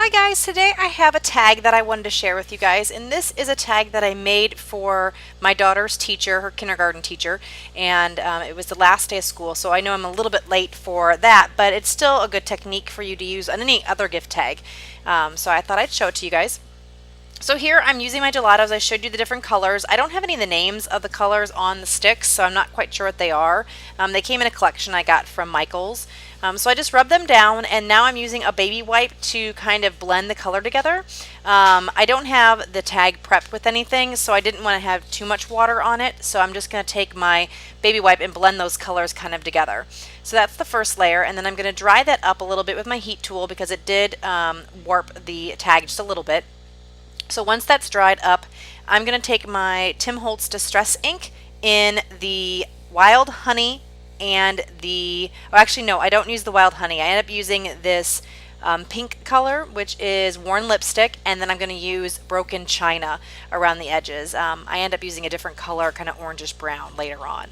Hi guys, today I have a tag that I wanted to share with you guys, and this is a tag that I made for my daughter's teacher, her kindergarten teacher, and it was the last day of school, so I know I'm a little bit late for that, but it's still a good technique for you to use on any other gift tag. So I thought I'd show it to you guys. So here I'm using my gelatos. I showed you the different colors. I don't have any of the names of the colors on the sticks, so I'm not quite sure what they are. They came in a collection I got from Michael's. So I just rubbed them down, and now I'm using a baby wipe to kind of blend the color together. I don't have the tag prepped with anything, so I didn't want to have too much water on it, so I'm just going to take my baby wipe and blend those colors kind of together. So that's the first layer, and then I'm going to dry that up a little bit with my heat tool because it did warp the tag just a little bit. So once that's dried up, I'm going to take my Tim Holtz Distress ink in the Wild Honey and actually no, I don't use the Wild Honey. I end up using this pink color, which is Worn Lipstick, and then I'm going to use Broken China around the edges. I end up using a different color, kind of orangish brown later on.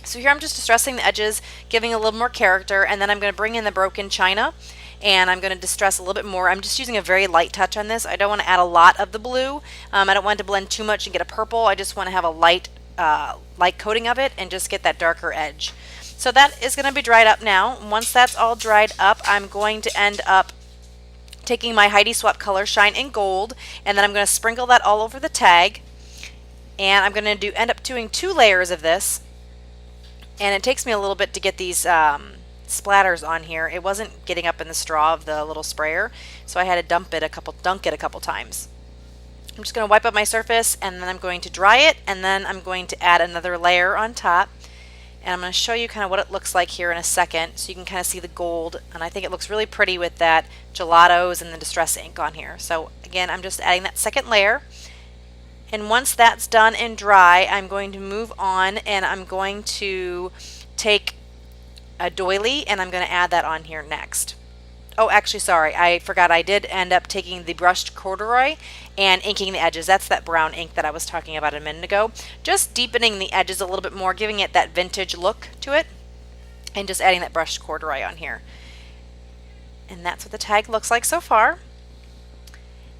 So here I'm just distressing the edges, giving a little more character, and then I'm going to bring in the Broken China, and I'm going to distress a little bit more. I'm just using a very light touch on this. I don't want to add a lot of the blue. I don't want it to blend too much and get a purple. I just want to have a light coating of it and just get that darker edge. So that is going to be dried up now. Once that's all dried up, I'm going to end up taking my Heidi Swap color Shine in Gold, and then I'm going to sprinkle that all over the tag, and I'm going to end up doing 2 layers of this, and it takes me a little bit to get these splatters on here. It wasn't getting up in the straw of the little sprayer, so I had to dunk it a couple times. I'm just going to wipe up my surface, and then I'm going to dry it, and then I'm going to add another layer on top, and I'm going to show you kind of what it looks like here in a second so you can kind of see the gold, and I think it looks really pretty with that gelatos and the distress ink on here. So again, I'm just adding that second layer, and once that's done and dry, I'm going to move on, and I'm going to take a doily, and I'm going to add that on here next. Oh, actually, sorry, I forgot. I did end up taking the brushed corduroy and inking the edges. That's that brown ink that I was talking about a minute ago. Just deepening the edges a little bit more, giving it that vintage look to it, and just adding that brushed corduroy on here. And that's what the tag looks like so far.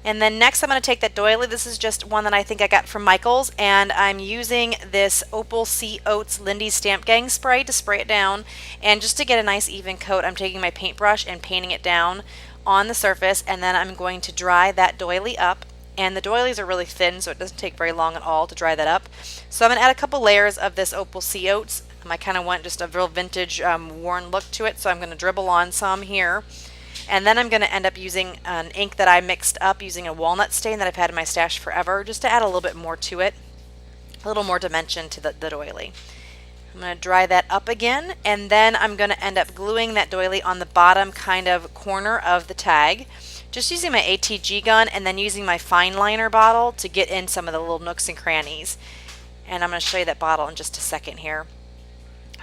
And then next I'm going to take that doily. This is just one that I think I got from Michael's, and I'm using this Opal Sea Oats Lindy's Stamp Gang spray to spray it down. And just to get a nice even coat, I'm taking my paintbrush and painting it down on the surface, and then I'm going to dry that doily up. And the doilies are really thin, so it doesn't take very long at all to dry that up. So I'm going to add a couple layers of this Opal Sea Oats. I kind of want just a real vintage worn look to it, so I'm going to dribble on some here. And then I'm going to end up using an ink that I mixed up using a walnut stain that I've had in my stash forever, just to add a little bit more to it, a little more dimension to the doily. I'm going to dry that up again, and then I'm going to end up gluing that doily on the bottom kind of corner of the tag, just using my ATG gun and then using my fine liner bottle to get in some of the little nooks and crannies. And I'm going to show you that bottle in just a second here.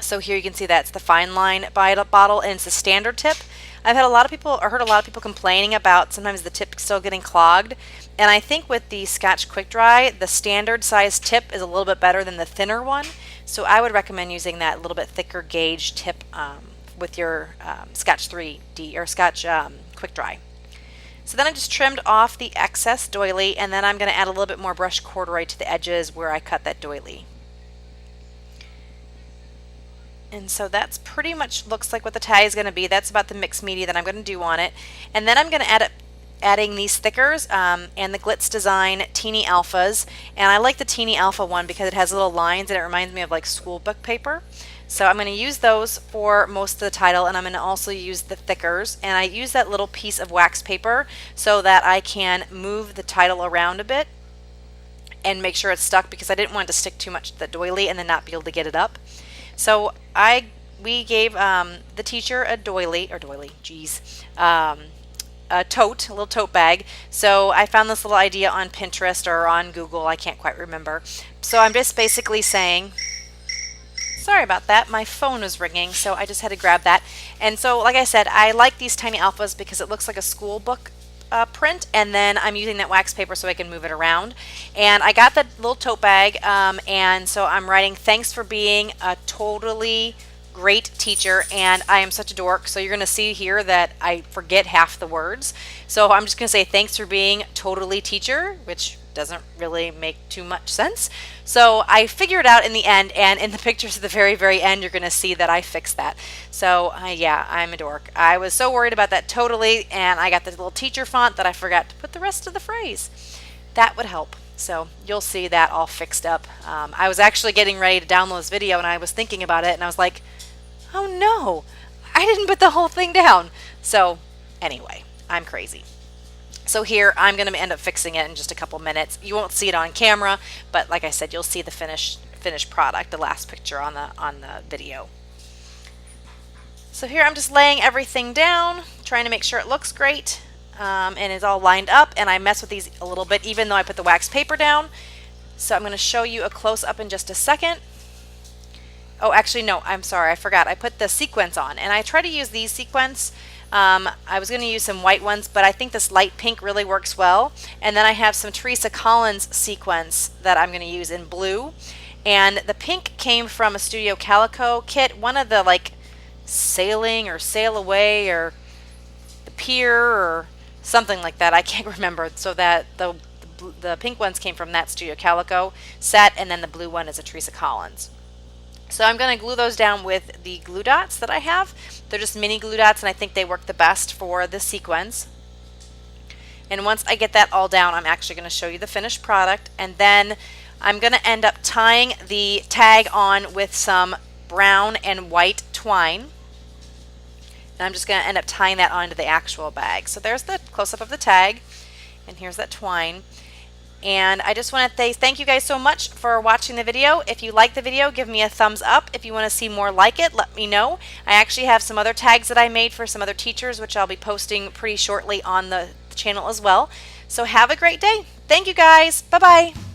So here you can see that's the fine line bottle, and it's a standard tip. I've had heard a lot of people complaining about sometimes the tip still getting clogged, and I think with the Scotch Quick Dry, the standard size tip is a little bit better than the thinner one, so I would recommend using that little bit thicker gauge tip with your Scotch 3D or Scotch Quick Dry. So then I just trimmed off the excess doily, and then I'm going to add a little bit more brushed corduroy to the edges where I cut that doily. And so that's pretty much looks like what the tag is going to be. That's about the mixed media that I'm going to do on it. And then I'm going to adding these stickers and the Glitz Design Teeny Alphas. And I like the Teeny Alpha one because it has little lines and it reminds me of like school book paper. So I'm going to use those for most of the title, and I'm going to also use the thickers. And I use that little piece of wax paper so that I can move the title around a bit and make sure it's stuck, because I didn't want it to stick too much to the doily and then not be able to get it up. So we gave the teacher a a tote, a little tote bag. So I found this little idea on Pinterest or on Google, I can't quite remember. So I'm just basically saying, sorry about that, my phone was ringing, so I just had to grab that. And so like I said, I like these tiny alphas because it looks like a school book print, and then I'm using that wax paper so I can move it around. And I got that little tote bag, and so I'm writing, "Thanks for being a totally great teacher, and I am such a dork. So you're going to see here that I forget half the words. So I'm just going to say thanks for being totally teacher, which doesn't really make too much sense. So I figured it out in the end, and in the pictures at the very, very end, you're going to see that I fixed that. So yeah, I'm a dork. I was so worried about that totally, and I got the little teacher font that I forgot to put the rest of the phrase. That would help. So you'll see that all fixed up. I was actually getting ready to download this video, and I was thinking about it, and I was like, oh no, I didn't put the whole thing down. So anyway, I'm crazy. So here, I'm going to end up fixing it in just a couple minutes. You won't see it on camera, but like I said, you'll see the finished product, the last picture on the video. So here I'm just laying everything down, trying to make sure it looks great, and it's all lined up, and I mess with these a little bit even though I put the wax paper down. So I'm going to show you a close-up in just a second. Oh, actually, no, I'm sorry, I forgot. I put the sequins on, and I try to use these sequins. I was going to use some white ones, but I think this light pink really works well. And then I have some Teresa Collins sequins that I'm going to use in blue. And the pink came from a Studio Calico kit, one of the like sailing or sail away or the pier or something like that. I can't remember. So that the pink ones came from that Studio Calico set, and then the blue one is a Teresa Collins. So I'm going to glue those down with the glue dots that I have. They're just mini glue dots, and I think they work the best for the sequins. And once I get that all down, I'm actually going to show you the finished product, and then I'm going to end up tying the tag on with some brown and white twine. And I'm just going to end up tying that onto the actual bag. So there's the close-up of the tag, and here's that twine. And I just want to say thank you guys so much for watching the video. If you like the video, give me a thumbs up. If you want to see more like it, let me know. I actually have some other tags that I made for some other teachers, which I'll be posting pretty shortly on the channel as well. So have a great day. Thank you guys. Bye-bye.